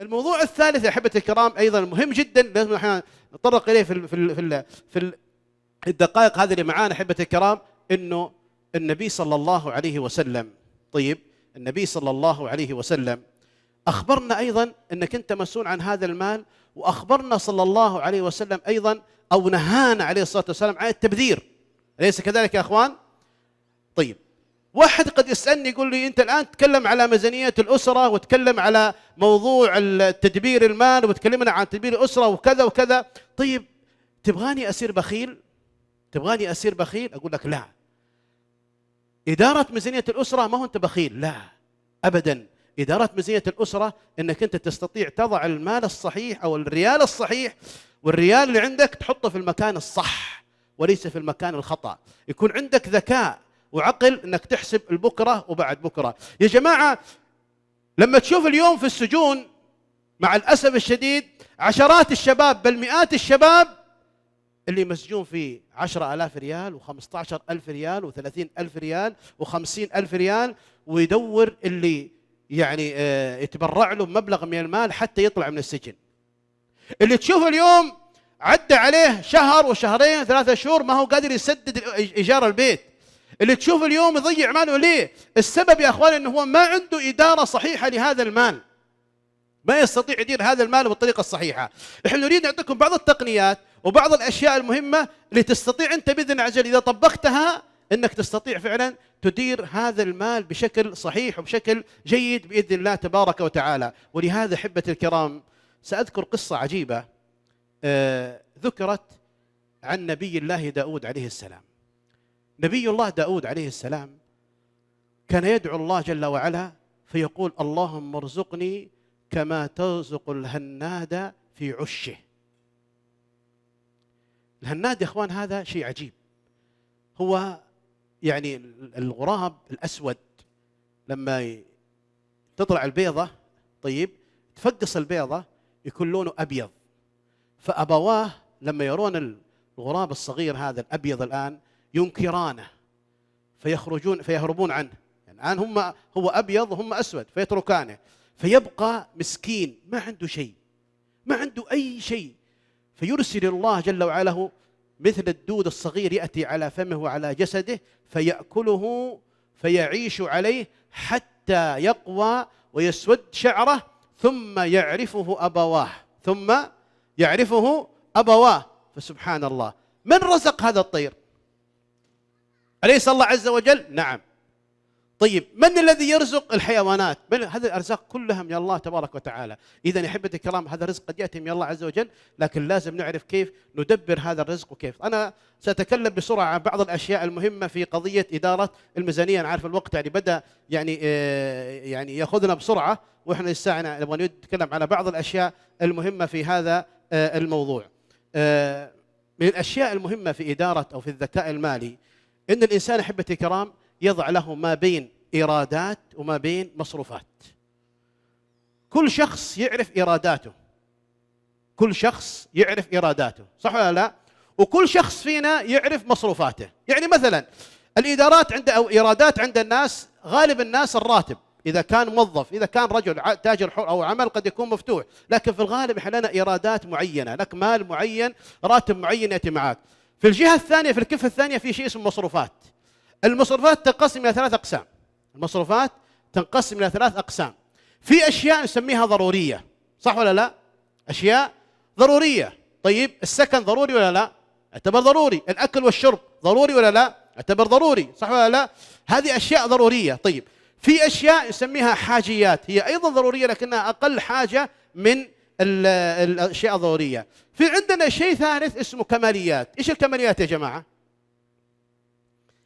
الموضوع الثالث يا أحبتي الكرام أيضا مهم جدا، لازم احنا نتطرق إليه في الدقائق هذه اللي معانا أحبتي الكرام، إنه النبي صلى الله عليه وسلم، طيب النبي صلى الله عليه وسلم أخبرنا أيضا أنك أنت مسؤول عن هذا المال، وأخبرنا صلى الله عليه وسلم أيضا أو نهانا عليه الصلاة والسلام عن التبذير، أليس كذلك يا أخوان؟ طيب واحد قد يسألني يقول لي أنت الآن تتكلم على ميزانية الأسرة وتكلم على موضوع تدبير المال وتكلمنا عن تدبير الأسرة وكذا وكذا، طيب تبغاني أصير بخيل؟ تبغاني أصير بخيل؟ أقول لك لا، إدارة ميزانية الأسرة ما هو أنت بخيل، لا أبدا. إدارة ميزانية الأسرة أنك أنت تستطيع تضع المال الصحيح أو الريال الصحيح، والريال اللي عندك تحطه في المكان الصح وليس في المكان الخطأ، يكون عندك ذكاء وعقل أنك تحسب البكرة وبعد بكرة. يا جماعة لما تشوف اليوم في السجون مع الأسف الشديد عشرات الشباب بل مئات الشباب اللي مسجون في 10,000 ريال و15,000 ريال و30,000 ريال و50,000 ريال، ويدور اللي يعني يتبرع له بمبلغ من المال حتى يطلع من السجن. اللي تشوف اليوم عدى عليه شهر وشهرين 3 شهور ما هو قادر يسدد إيجار البيت. اللي تشوف اليوم يضيع ماله، ليه؟ السبب يا أخوان أنه هو ما عنده إدارة صحيحة لهذا المال، ما يستطيع يدير هذا المال بالطريقة الصحيحة. نحن نريد نعطيكم بعض التقنيات وبعض الأشياء المهمة اللي تستطيع أنت بإذن الله عز وجل إذا طبقتها أنك تستطيع فعلا تدير هذا المال بشكل صحيح وبشكل جيد بإذن الله تبارك وتعالى. ولهذا أحبتي الكرام سأذكر قصة عجيبة ذكرت عن نبي الله داود عليه السلام. نبي الله داود عليه السلام كان يدعو الله جل وعلا فيقول اللهم ارزقني كما ترزق الهناد في عشه. الهناد يا اخوان هذا شيء عجيب، هو يعني الغراب الأسود لما تطلع البيضة، طيب تفقس البيضة يكون لونه أبيض، فأبواه لما يرون الغراب الصغير هذا الأبيض الآن ينكرانه فيهربون عنه، يعني الآن هو أبيض وهم أسود فيتركانه، فيبقى مسكين ما عنده شيء، ما عنده أي شيء، فيرسل الله جل وعلا مثل الدود الصغير يأتي على فمه وعلى جسده فيأكله فيعيش عليه حتى يقوى ويسود شعره ثم يعرفه أبواه. فسبحان الله، من رزق هذا الطير؟ أليس الله عز وجل؟ نعم. طيب من الذي يرزق الحيوانات؟ هذه الأرزاق كلها من الله تبارك وتعالى. إذا يا أحبتي الكرام هذا الرزق قد يأتي من الله عز وجل، لكن لازم نعرف كيف ندبر هذا الرزق وكيف. أنا سأتكلم بسرعة عن بعض الأشياء المهمة في قضية إدارة الميزانية. أنا عارف الوقت يعني بدأ يعني يأخذنا بسرعة، وإحنا الساعة نبغى نتكلم على بعض الأشياء المهمة في هذا الموضوع. من الأشياء المهمة في إدارة أو في الذكاء المالي إن الإنسان أحبتي الكرام يضع له ما بين إيرادات وما بين مصروفات. كل شخص يعرف إيراداته، كل شخص يعرف إيراداته، صح ولا لا؟ وكل شخص فينا يعرف مصروفاته. يعني مثلا الإدارات أو إيرادات عند الناس، غالب الناس الراتب إذا كان موظف، إذا كان رجل تاجر حر أو عمل قد يكون مفتوح، لكن في الغالب إحنا لنا إيرادات معينة، لك مال معين، راتب معين يأتي معك. في الجهة الثانية في الكفة الثانية في شيء اسمه مصروفات. المصروفات تنقسم إلى 3 أقسام. المصروفات تنقسم إلى 3 أقسام. في أشياء نسميها ضرورية، صح ولا لا؟ أشياء ضرورية. طيب السكن ضروري ولا لا؟ اعتبر ضروري. الأكل والشرب ضروري ولا لا؟ اعتبر ضروري، صح ولا لا؟ هذه أشياء ضرورية. طيب في أشياء نسميها حاجيات، هي أيضا ضرورية لكنها أقل حاجة من الأشياء الضرورية. في عندنا شيء ثالث اسمه كماليات. إيش الكماليات يا جماعة؟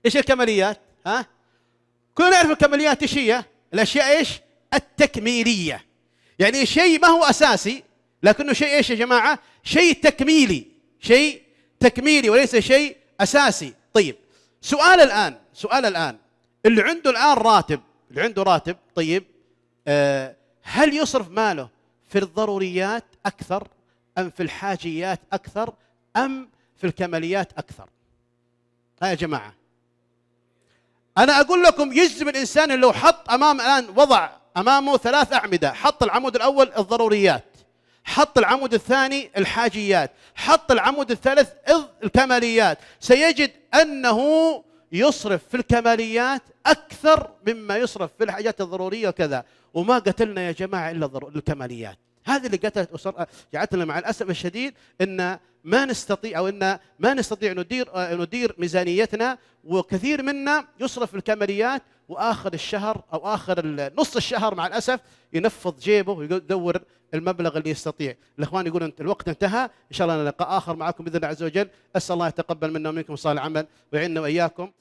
إيش الكماليات؟ ها؟ كلنا نعرف الكماليات إيش هي؟ الأشياء إيش؟ التكميلية. يعني شيء ما هو أساسي لكنه شيء إيش يا جماعة؟ شيء تكميلي، شيء تكميلي وليس شيء أساسي. طيب سؤال الآن اللي عنده الآن راتب، اللي عنده راتب، طيب هل يصرف ماله في الضروريات أكثر أم في الحاجيات أكثر أم في الكماليات أكثر؟ ها يا جماعة، أنا أقول لكم يجزم الإنسان لو حط وضع أمامه 3 أعمدة، حط العمود الأول الضروريات، حط العمود الثاني الحاجيات، حط العمود الثالث الكماليات، سيجد أنه يصرف في الكماليات أكثر مما يصرف في الحاجات الضرورية وكذا. وما قتلنا يا جماعة إلا الكماليات، هذه اللي قتلت جعلتنا مع الأسف الشديد أن ما نستطيع ندير ميزانيتنا، وكثير منا يصرف الكماليات، وآخر الشهر أو آخر نص الشهر مع الأسف ينفض جيبه ويدور المبلغ اللي يستطيع. الأخوان يقولون الوقت انتهى، إن شاء الله لقاء آخر معكم بإذن الله عز وجل. أسأل الله يتقبل منا ومنكم صالح العمل ويعيننا وإياكم.